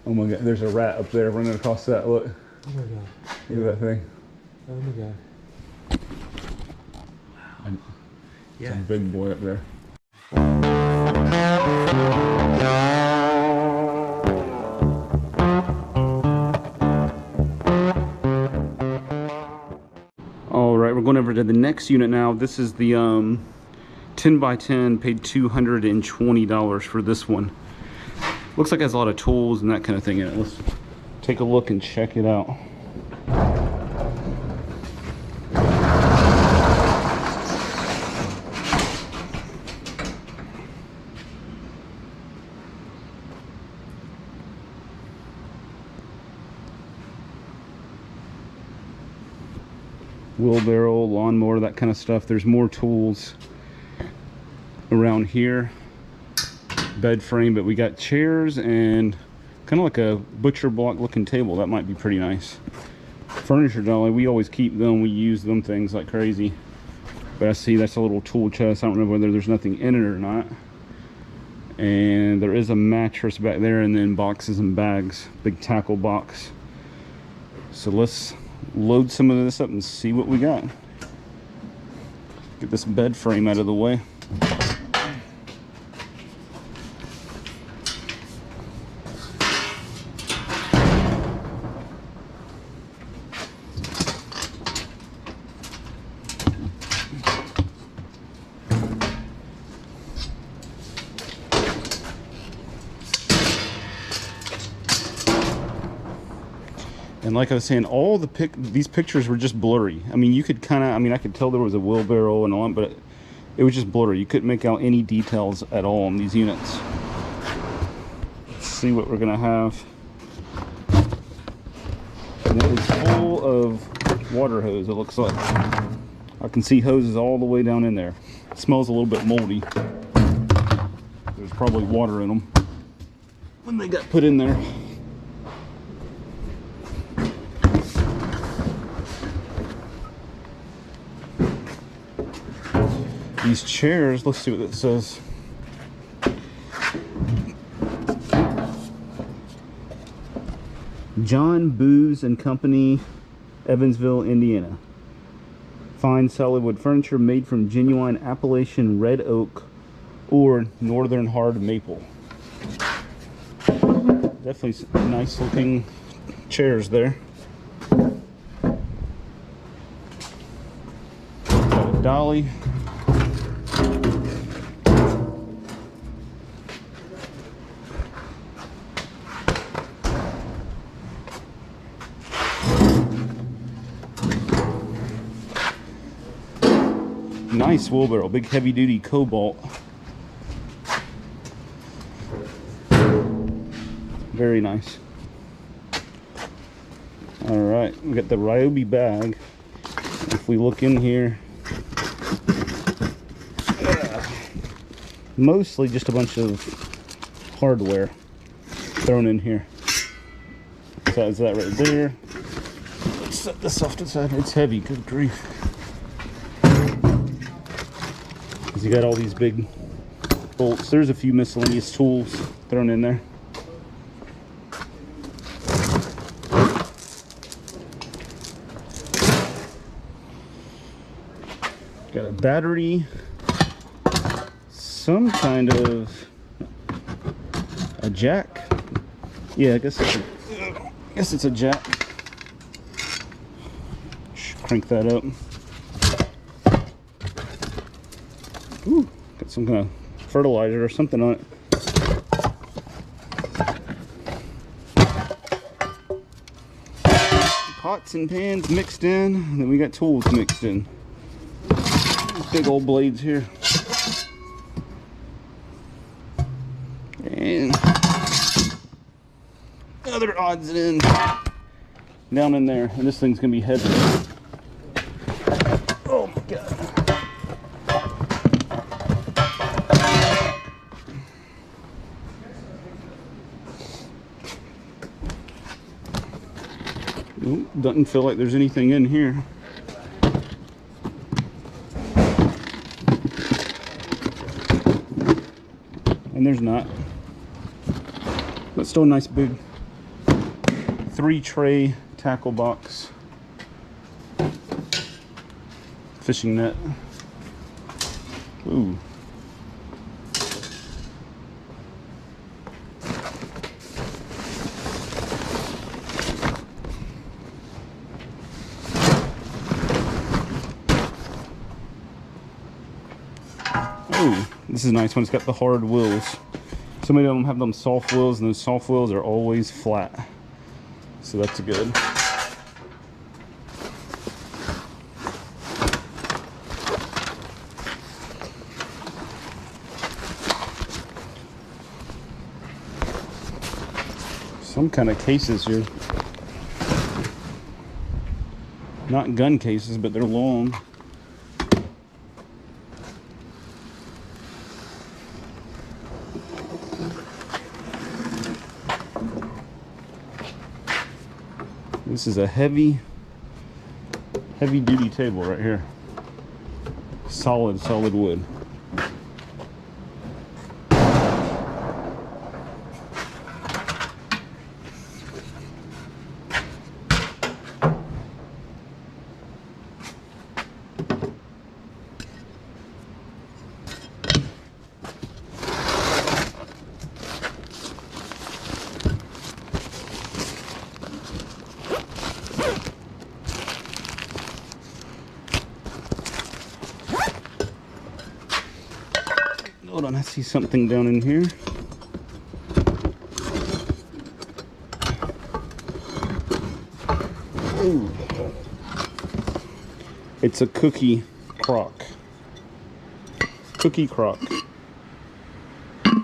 Oh my god, there's a rat up there running across that. Look. Oh my god. Look at that thing. Oh my god. And Yeah. some big boy up there. All right, we're going over to the next unit now. This is the 10 by 10, paid $220 for this one. Looks like it has a lot of tools and that kind of thing in it. Let's take a look and check it out. Wheelbarrow, lawnmower, that kind of stuff. There's more tools around here. Bed frame, but we got chairs and kind of like a butcher block looking table. That might be pretty nice. Furniture dolly, we always keep them. We use them things like crazy. But I see that's a little tool chest. I don't know whether there's nothing in it or not. And there is a mattress back there, and then boxes and bags. Big tackle box. So let's load some of this up and see what we got. Get this bed frame out of the way. And like I was saying, all these pictures were just blurry. I mean, you could kind of, I could tell there was a wheelbarrow and all, but it was just blurry. You couldn't make out any details at all on these units. Let's see what we're gonna have. And it is full of water hose, it looks like. I can see hoses all the way down in there. It smells a little bit moldy. There's probably water in them when they got put in there. These chairs, let's see what it says. John Booz and Company, Evansville, Indiana. Fine solid wood furniture made from genuine Appalachian red oak or northern hard maple. Definitely nice looking chairs there. Got a dolly. Nice wheelbarrow, big heavy duty Cobalt. Very nice. All right, we got the Ryobi bag. If we look in here, mostly just a bunch of hardware thrown in here. So is that right there? Let's set this off to the side. It's heavy, good grief. You got all these big bolts. There's a few miscellaneous tools thrown in there. Got a battery, some kind of a jack. Yeah, I guess it's a jack. Crank that up. Ooh, got some kind of fertilizer or something on it. Pots and pans mixed in, and then we got tools mixed in. Big old blades here. And other odds and ends down in there. And this thing's gonna be heavy. Oh my god. Nope, doesn't feel like there's anything in here. And there's not. But still a nice big 3 tray tackle box. Fishing net. Ooh. Ooh, this is a nice one. It's got the hard wheels. So many of them have them soft wheels, and those soft wheels are always flat. So that's good. Some kind of cases here. Not gun cases, but they're long. This is a heavy duty table right here. Solid wood. Hold on, I see something down in here. Ooh. It's a cookie crock. Cookie crock. Oh,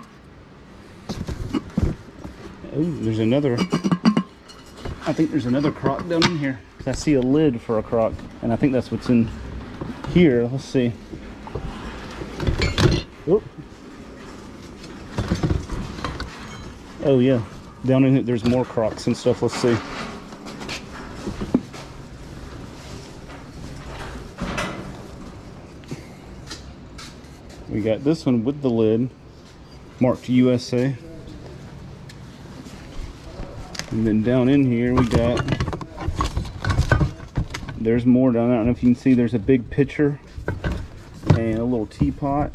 there's another. I think there's another crock down in here. I see a lid for a crock, and I think that's what's in here. Let's see. Oop. Oh yeah, down in here there's more crocks and stuff. Let's see. We got this one with the lid, marked USA. And then down in here we got, there's more down there. I don't know if you can see, there's a big pitcher and a little teapot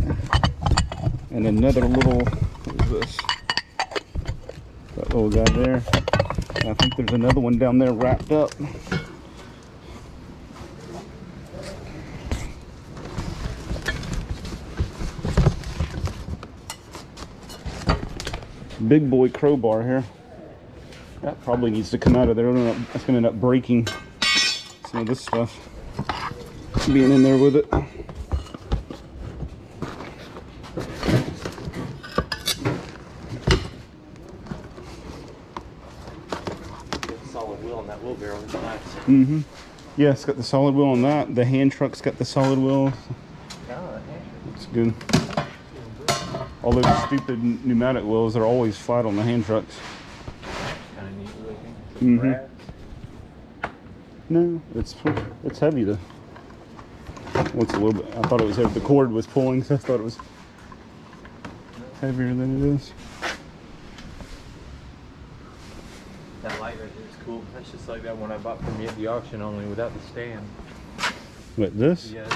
and another little, what is this? That little guy there. And I think there's another one down there wrapped up. Big boy crowbar here. That probably needs to come out of there. That's going to end up breaking some of this stuff being in there with it. Solid wheel on that wheelbarrow is nice. Mm-hmm. Yeah, it's got the solid wheel on that. The hand truck's got the solid wheel. Looks good. All those stupid pneumatic wheels are always flat on the hand trucks. Kind of neat looking. Mm-hmm. No, it's heavy though. It's a little bit. I thought it was heavy. The cord was pulling, so I thought it was heavier than it is. That light right there is cool. That's just like that one I bought from you at the auction, only without the stand. What, this? Yeah,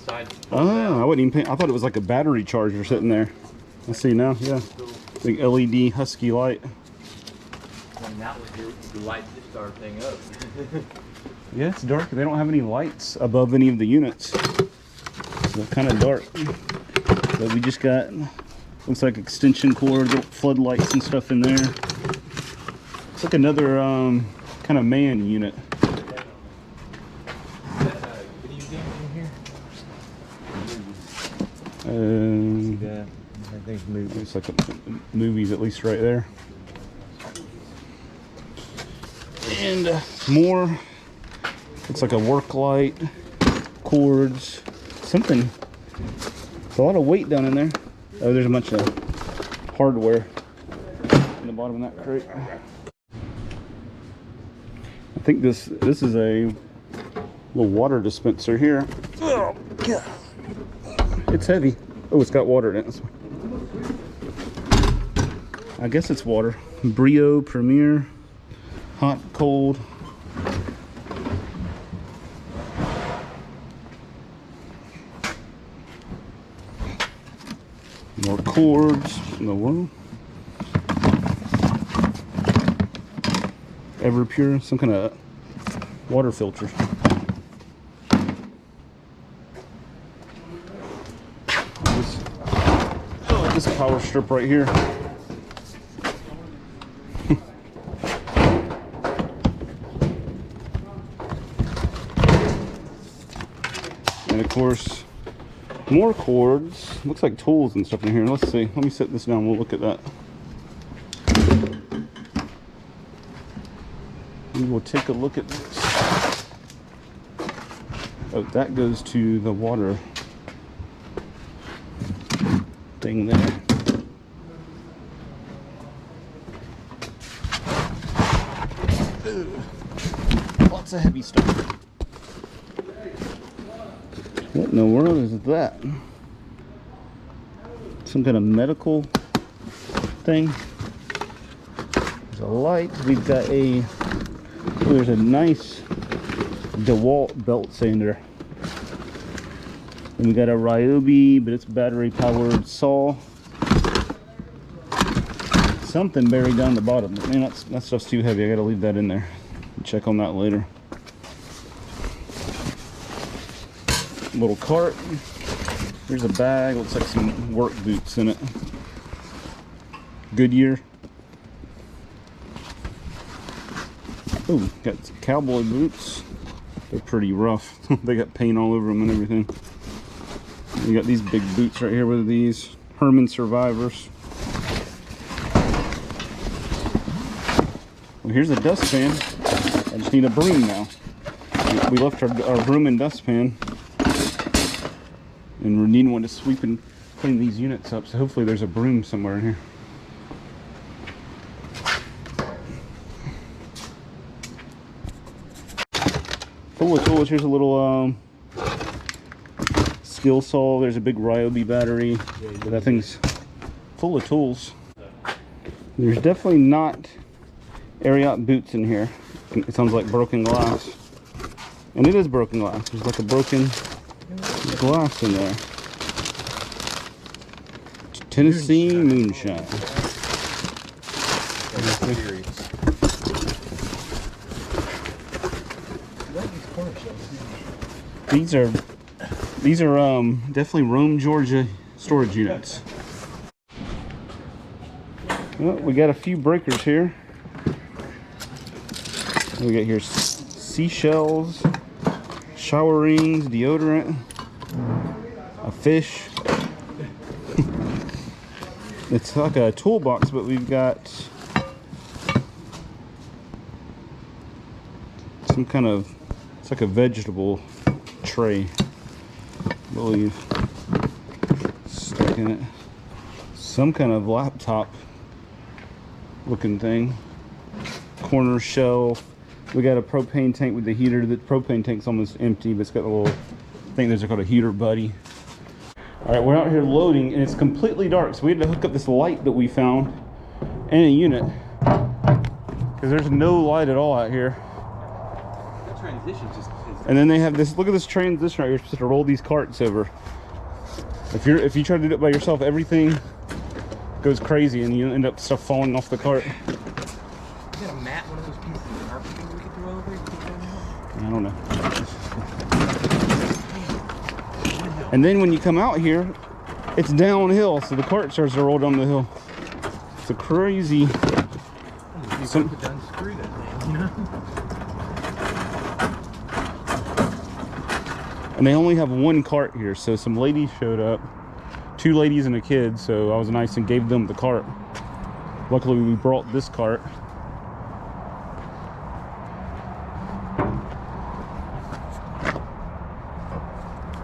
side. Oh, I wouldn't even pay. I thought it was like a battery charger sitting there. I see now, yeah. Big LED husky light. And that was the light this dark thing up. Yeah, it's dark. They don't have any lights above any of the units. So kind of dark. But we just got, looks like extension cord, floodlights and stuff in there. It's like another kind of man unit. Video game in here? Yeah, I think movies. looks like movies, at least right there. And more. Looks like a work light, cords, something. It's a lot of weight down in there. Oh, there's a bunch of hardware in the bottom of that crate. I think this is a little water dispenser here. Oh God, it's heavy. Oh, it's got water in it. I guess it's water. Brio Premier. Hot, cold. More cords in the world. Ever Pure, some kind of water filter. This power strip right here. And of course, more cords. Looks like tools and stuff in here. Let's see. Let me set this down. We'll look at that. We will take a look at this. Oh, that goes to the water thing there. Lots of heavy stuff. What in the world is that? Some kind of medical thing. There's a light. We've got a, oh, there's a nice DeWalt belt sander. And we got a Ryobi, but it's battery powered saw. Something buried down the bottom. Man, that stuff's too heavy. I gotta leave that in there. Check on that later. Little cart. Here's a bag. Looks like some work boots in it. Goodyear. Oh, got cowboy boots. They're pretty rough. They got paint all over them and everything. You got these big boots right here with these Herman Survivors. Well, here's a dustpan. I just need a broom now. We left our broom and dustpan, and we're needing one to sweep and clean these units up. So hopefully there's a broom somewhere in here. Full of tools. Here's a little skill saw. There's a big Ryobi battery. That thing's full of tools. There's definitely not Ariat boots in here. It sounds like broken glass. And it is broken glass. There's like a broken glass in there. Tennessee moonshine. These are definitely Rome, Georgia storage units. Well, we got a few breakers here. We got here seashells, shower rings, deodorant, a fish. It's like a toolbox, but we've got some kind of, it's like a vegetable tray, I believe, stuck in it. Some kind of laptop looking thing. Corner shelf. We got a propane tank with the heater. The propane tank's almost empty, but it's got a little thing. There's called a heater buddy. All right, we're out here loading, and it's completely dark, so we had to hook up this light that we found in a unit because there's no light at all out here. That transition just is. And then they have this. Look at this transition right here. You're supposed to roll these carts over. If you try to do it by yourself, everything goes crazy, and you end up stuff falling off the cart. Is that a mat? One of those pieces of carpet we could throw over? I don't know. And then when you come out here, it's downhill, so the cart starts to roll down the hill. It's a crazy. You could unscrew that thing, you know? And they only have one cart here, so some ladies showed up, 2 ladies and a kid, so I was nice and gave them the cart. Luckily we brought this cart.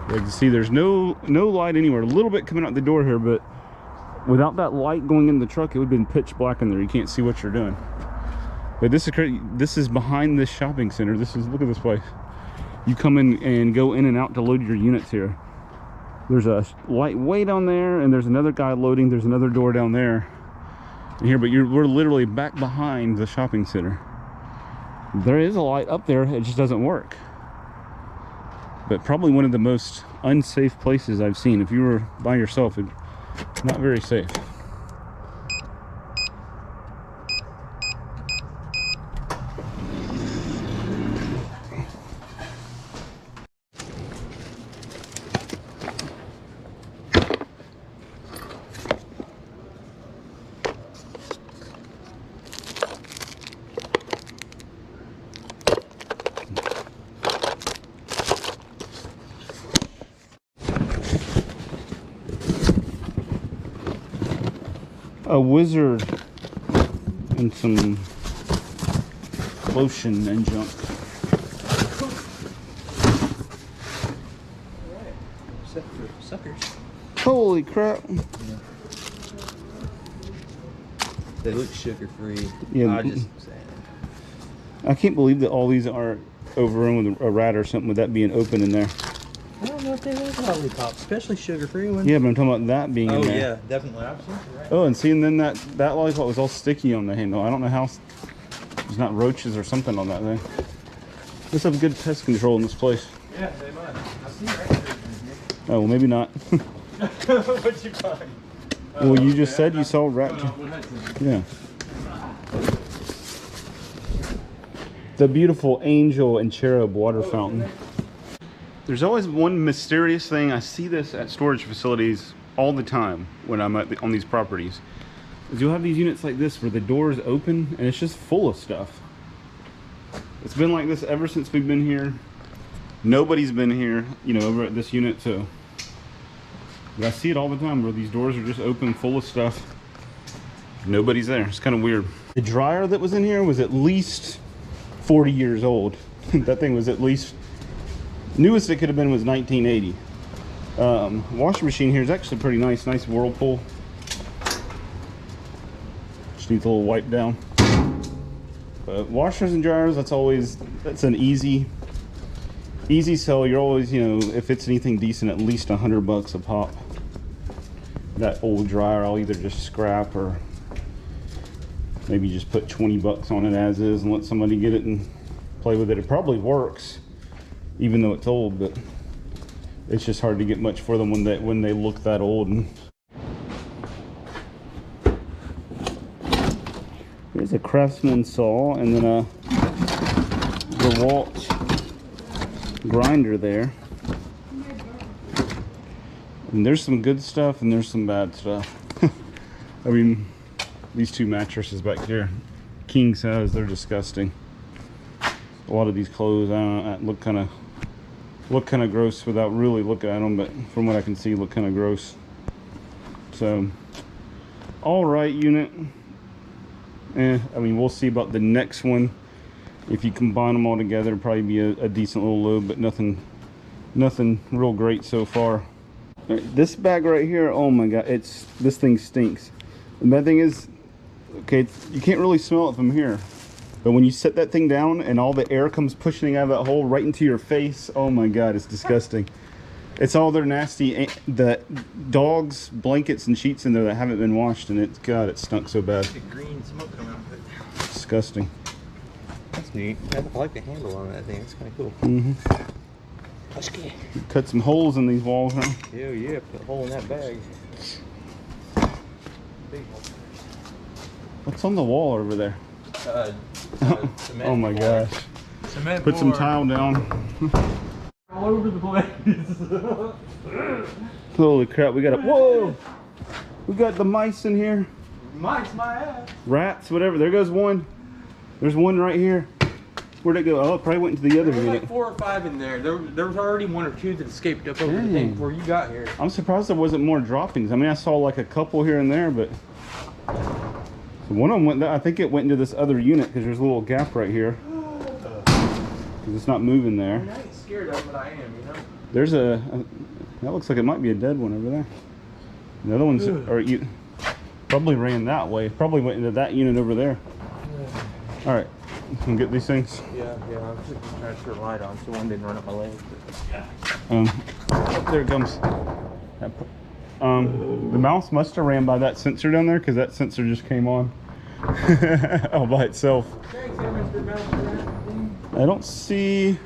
You can see there's no light anywhere. A little bit coming out the door here, but without that light going in the truck, it would have been pitch black in there. You can't see what you're doing. But this is crazy. This is behind this shopping center. This is, look at this place. You come in and go in and out to load your units here. There's a light way down there, and there's another guy loading. There's another door down there. And here, but we're literally back behind the shopping center. There is a light up there, it just doesn't work. But probably one of the most unsafe places I've seen. If you were by yourself, it's not very safe. A wizard and some lotion and junk. Alright. Except for suckers. Holy crap. Yeah. They look sugar free. Yeah. I just saying. I can't believe that all these are overrun with a rat or something with that being open in there. I don't know if they like lollipops, especially sugar free ones. Yeah, but I'm talking about that being in Oh there. yeah, definitely. Absolutely right. Oh, and see, and then that lollipop was all sticky on the handle. I don't know how. There's not roaches or something on that thing. Let's have good pest control in this place. Yeah, they might. I've seen rat. Oh, well, maybe not. What'd you find? Well, you just said you saw rat. Yeah. The beautiful angel and cherub water fountain. There's always one mysterious thing. I see this at storage facilities all the time when I'm on these properties. Is you'll have these units like this where the door is open and it's just full of stuff. It's been like this ever since we've been here. Nobody's been here, you know, over at this unit, so. But I see it all the time where these doors are just open, full of stuff. Nobody's there. It's kind of weird. The dryer that was in here was at least 40 years old. That thing was at least, newest it could have been was 1980. Washing machine here is actually pretty nice. Nice Whirlpool. Just needs a little wipe down. But washers and dryers, that's an easy sell. You're always, you know, if it's anything decent, at least $100 a pop. That old dryer I'll either just scrap or maybe just put 20 bucks on it as is and let somebody get it and play with it. It probably works even though it's old, but it's just hard to get much for them when they look that old. And here's a Craftsman saw and then a DeWalt grinder there. And there's some good stuff and there's some bad stuff. I mean, these two mattresses back here, king size, they're disgusting. A lot of these clothes look kind of gross without really looking at them, but from what I can see, look kind of gross. So, all right, unit. I mean, we'll see about the next one. If you combine them all together, it'll probably be a decent little load, but nothing real great so far. All right, this bag right here, oh my god, this thing stinks. The bad thing is, okay, you can't really smell it from here, but when you set that thing down and all the air comes pushing out of that hole right into your face, oh my god, it's disgusting. It's all their nasty, the dogs, blankets, and sheets in there that haven't been washed, and it stunk so bad. The green smoke coming out of it. Disgusting. That's neat. I like the handle on that thing. It's kind of cool. Mm-hmm. Husky. Cut some holes in these walls, huh? Hell yeah, put a hole in that bag. Big hole. What's on the wall over there? Cement Oh my board. gosh. Cement Put some board. tile down. All over the place. Holy crap, we got a, whoa! We got the mice in here. Mice my ass. Rats, whatever. There goes one. There's one right here. Where'd it go? Oh, it probably went into the other There were unit. like 4 or 5 in there. There was already 1 or 2 that escaped up over the Dang. thing before you got here. I'm surprised there wasn't more droppings. I mean, I saw like a couple here and there, but one of them went, I think it went into this other unit because there's a little gap right here. Because it's not moving there. I mean, I ain't scared of it, but I am, you know? There's that looks like it might be a dead one over there. The other one's, probably ran that way. Probably went into that unit over there. All right, can get these things. Yeah, I'm just trying to turn the light on so one didn't run up my leg. There it comes. The mouse must have ran by that sensor down there because that sensor just came on all by itself. Thanks, Mr. Mouse. I don't see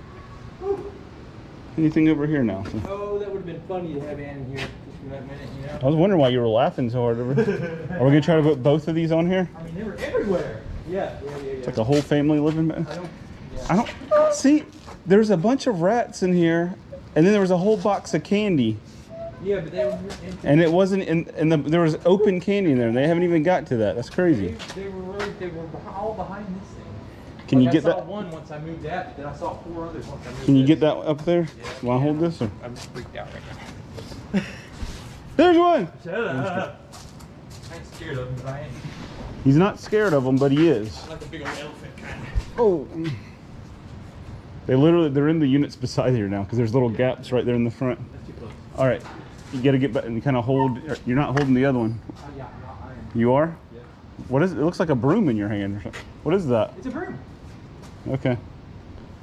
anything over here now. So. Oh, that would have been funny to have Ann here just for that minute, you know? I was wondering why you were laughing so hard. Are we gonna try to put both of these on here? I mean, they were everywhere. Yeah. It's like a whole family living. I don't see. There's a bunch of rats in here, and then there was a whole box of candy. Yeah, but they were empty. And it wasn't there was open candy in there, and they haven't even got to that. That's crazy. They were all behind this thing. Can you get that? I saw that? one once I moved out, but then I saw 4 others once I moved. Can you get that up there? Yeah, Will I hold this? Or? I'm just freaked out right now. There's one. Shut up. I ain't scared of him, but I ain't. He's not scared of them, but he is. Like a big old elephant kind of. Oh. They're in the units beside here now because there's little gaps right there in the front. That's too close. All right, you got to get back and kind of hold. You're not holding the other one. Yeah, I am. You are? Yeah. What is it? It looks like a broom in your hand or something. What is that? It's a broom. Okay.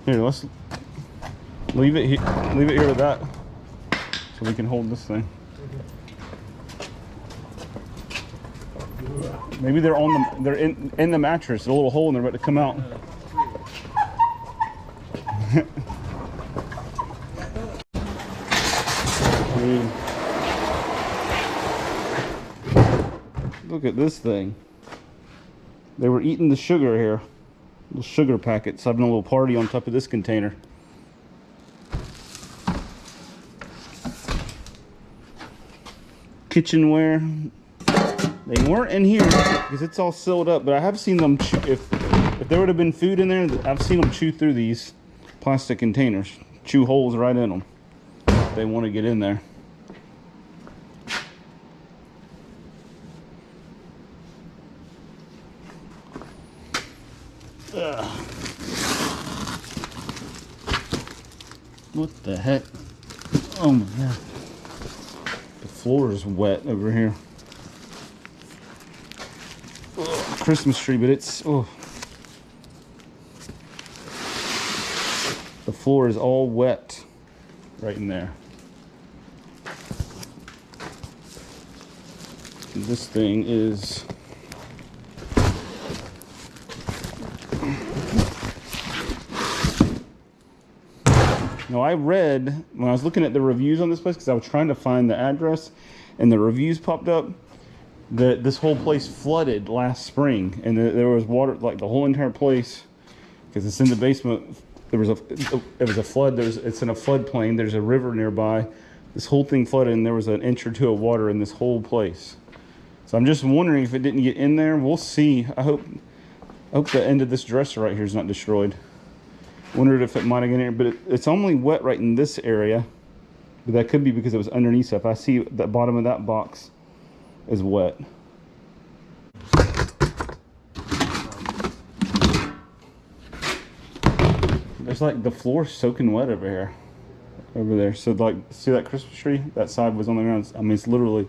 Here, let's leave it here with that so we can hold this thing. Maybe they're in the mattress, a little hole, and they're about to come out. Look at this thing. They were eating the sugar here. Little sugar packets, having a little party on top of this container. Kitchenware. They weren't in here because it's all sealed up, but I have seen them chew, if there would have been food in there, I've seen them chew through these plastic containers, chew holes right in them if they want to get in there. Ugh. What the heck? Oh my god. The floor is wet over here. Ugh, Christmas tree, but it's the floor is all wet right in there. And this thing is now I read when I was looking at the reviews on this place because I was trying to find the address and the reviews popped up that this whole place flooded last spring and there was water like the whole entire place because it's in the basement. It was a flood. It's in a floodplain. There's a river nearby. This whole thing flooded and there was an inch or two of water in this whole place. So I'm just wondering if it didn't get in there. We'll see. I hope the end of this dresser right here is not destroyed. Wondered if it might have gotten in here, but it's only wet right in this area. But that could be because it was underneath stuff. I see the bottom of that box is wet. There's like the floor soaking wet over here. Over there. So like, see that Christmas tree? That side was on the ground. I mean, it's literally...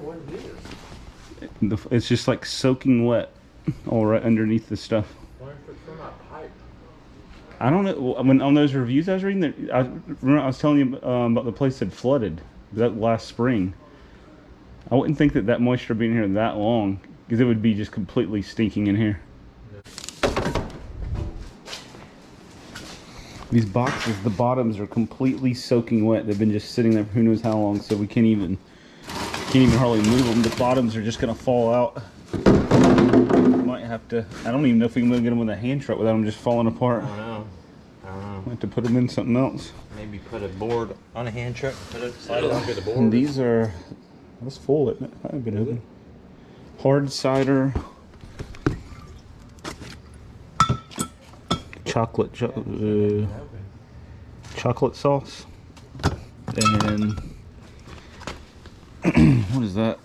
What it is? It's just like soaking wet all right underneath the stuff. Wonder if it's from my pipe. I don't know. When on those reviews I was reading, I remember I was telling you about the place had flooded that last spring. I wouldn't think that moisture being here that long because it would be just completely stinking in here. These boxes, the bottoms are completely soaking wet. They've been just sitting there for who knows how long, so we can't even hardly move them. The bottoms are just gonna fall out. Might have to. I don't even know if we can get them with a hand truck without them just falling apart. I don't know. Might have to put them in something else. Maybe put a board on a hand truck and slide it onto the board. And these are. That's full, isn't it? I've been open. Hard cider. Chocolate sauce. And what is that?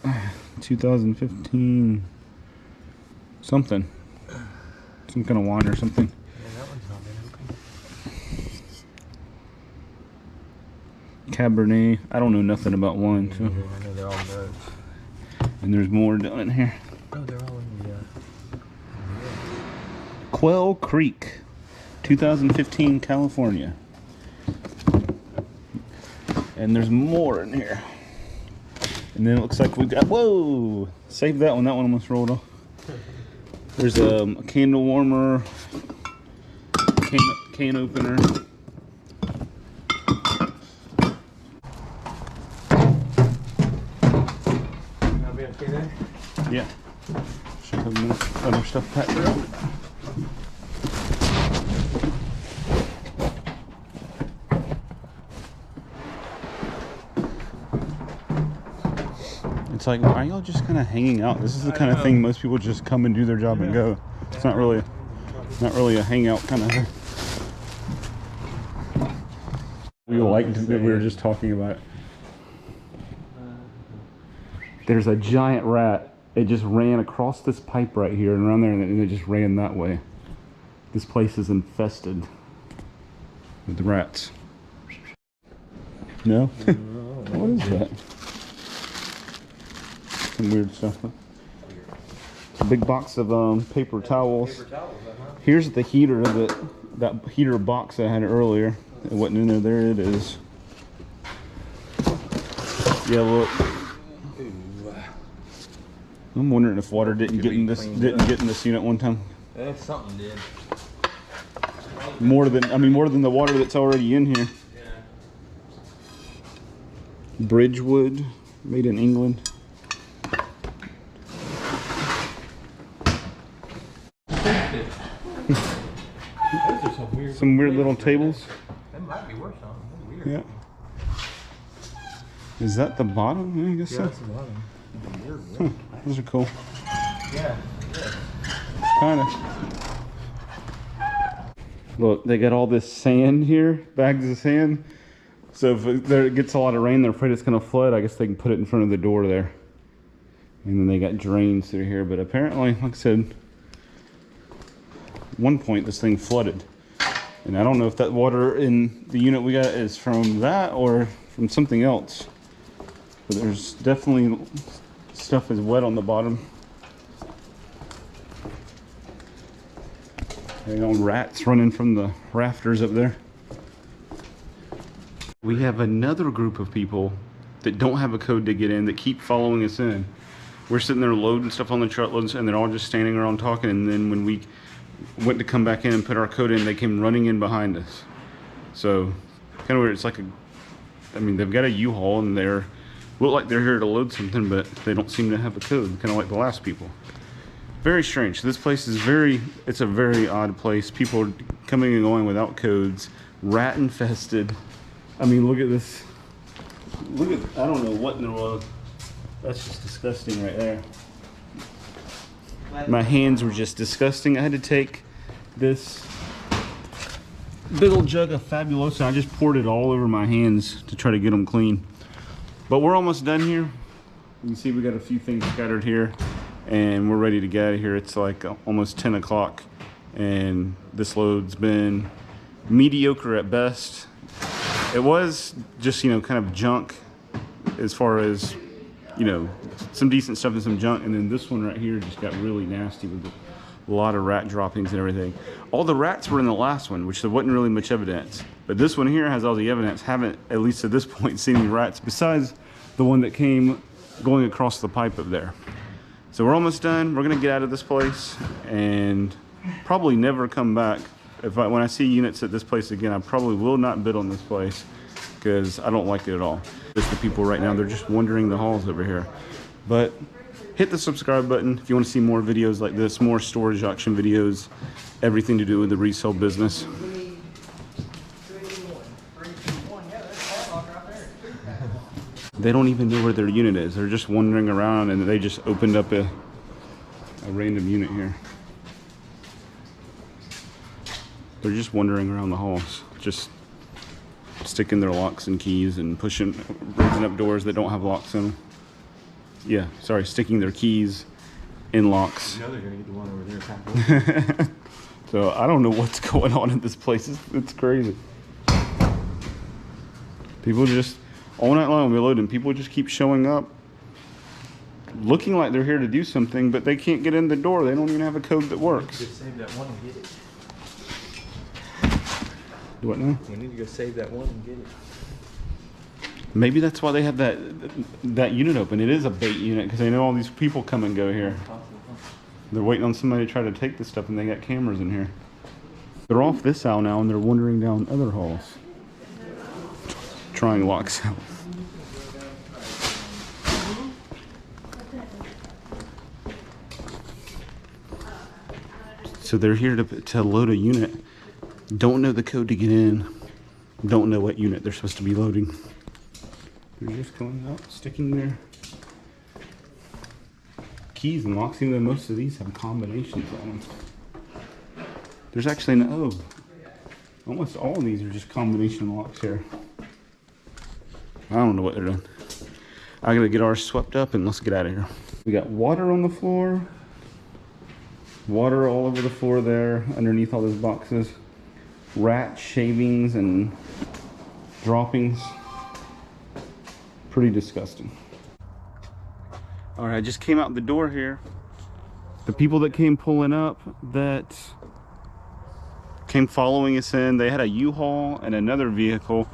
2015 something. Some kind of wine or something. Yeah, that one's not been open. Cabernet. I don't know nothing about wine, so. I know they're all notes. And there's more down in here. Oh, they're all in the Quail Creek, 2015 California. And there's more in here. And then it looks like we got, whoa, save that one almost rolled off. There's a candle warmer, can opener. I'll be okay there. Yeah. Should have more other stuff packed up. It's like, why are y'all just kind of hanging out? This is the kind of thing most people just come and do their job and go. It's not really a hangout kind of thing. We liked that we were just talking about. There's a giant rat. It just ran across this pipe right here and around there, and it just ran that way. This place is infested with rats. No? What is that? Some weird stuff. It's a big box of paper towels. Here's the heater that heater box I had earlier. It wasn't in there. There it is. Yeah, look. I'm wondering if water didn't get in this unit one time. Something did. More than the water that's already in here. Yeah. Bridgewood, made in England. Some weird little tables. That might be worse on them. Yeah. Is that the bottom? Yeah, I guess so. That's the bottom. Huh. Those are cool. Yeah. Kind of. Look, they got all this sand here, bags of sand. So if it gets a lot of rain, they're afraid it's going to flood. I guess they can put it in front of the door there. And then they got drains through here. But apparently, like I said, at one point this thing flooded. And I don't know if that water in the unit we got is from that or from something else. But there's definitely stuff is wet on the bottom. You know, rats running from the rafters up there. We have another group of people that don't have a code to get in that keep following us in. We're sitting there loading stuff on the truckloads and they're all just standing around talking, and then when we went to come back in and put our code in, they came running in behind us. So kind of weird. It's like they've got a U-Haul and they're look like they're here to load something, but they don't seem to have a code, kind of like the last people. Very strange. This place is it's a very odd place. People are coming and going without codes, rat infested. I mean, look at this. I don't know what in the world. That's just disgusting right there. My hands were just disgusting. I had to take this big old jug of Fabuloso. I just poured it all over my hands to try to get them clean. But we're almost done here. You can see we got a few things scattered here, and we're ready to get out of here. It's like almost 10 o'clock, and this load's been mediocre at best. It was just, kind of junk as far as, some decent stuff and some junk. And then this one right here just got really nasty with a lot of rat droppings and everything. All the rats were in the last one, which there wasn't really much evidence. But this one here has all the evidence. Haven't, at least at this point, seen any rats besides the one that came going across the pipe up there. So we're almost done. We're gonna get out of this place and probably never come back. When I see units at this place again, I probably will not bid on this place because I don't like it at all. Just the people right now, they're just wandering the halls over here. But hit the subscribe button if you want to see more videos like this, more storage auction videos, everything to do with the resale business. They don't even know where their unit is. They're just wandering around, and they just opened up a random unit here. They're just wandering around the halls, just sticking their locks and keys and raising up doors that don't have locks in them. Yeah, sorry, sticking their keys in locks. You know they're gonna get the one over there. So I don't know what's going on in this place. It's crazy. People just, all night long we load, and people just keep showing up, looking like they're here to do something, but they can't get in the door. They don't even have a code that works. Just save that one and get it. What now? We need to go save that one and get it. Maybe that's why they have that unit open. It is a bait unit because they know all these people come and go here. They're waiting on somebody to try to take this stuff, and they got cameras in here. They're off this aisle now and they're wandering down other halls, trying locks out. So they're here to load a unit. Don't know the code to get in. Don't know what unit they're supposed to be loading. They're just going out, sticking their keys and locks, even though most of these have combinations on them. There's actually no, almost all of these are just combination locks here. I don't know what they're doing. I gotta get ours swept up and let's get out of here. We got water on the floor. Water all over the floor there, underneath all those boxes. Rat shavings and droppings. Pretty disgusting. All right, I just came out the door here. The people that came pulling up, that came following us in, they had a U-Haul and another vehicle.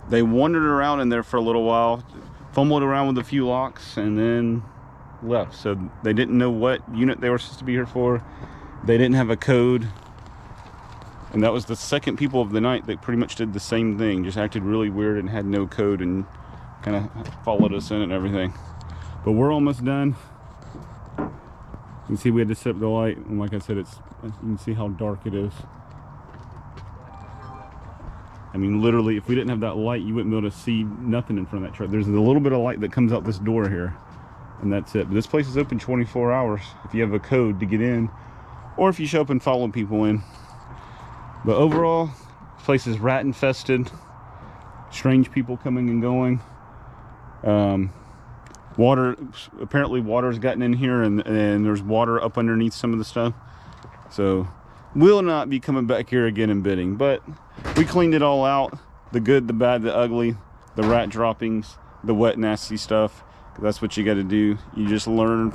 They wandered around in there for a little while, fumbled around with a few locks, and then left. So they didn't know what unit they were supposed to be here for. They didn't have a code. And that was the second people of the night that pretty much did the same thing, just acted really weird and had no code and kind of followed us in and everything. But we're almost done. You can see we had to set up the light, and like I said, you can see how dark it is. I mean, literally, if we didn't have that light, you wouldn't be able to see nothing in front of that truck. There's a little bit of light that comes out this door here, and that's it. But this place is open 24 hours if you have a code to get in, or if you show up and follow people in. But overall, this place is rat infested. Strange people coming and going. Water, apparently water's gotten in here, and there's water up underneath some of the stuff. So we'll not be coming back here again and bidding, but we cleaned it all out. The good, the bad, the ugly, the rat droppings, the wet, nasty stuff. That's what you got to do. You just learn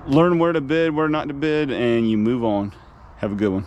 where to bid, where not to bid, and you move on. Have a good one.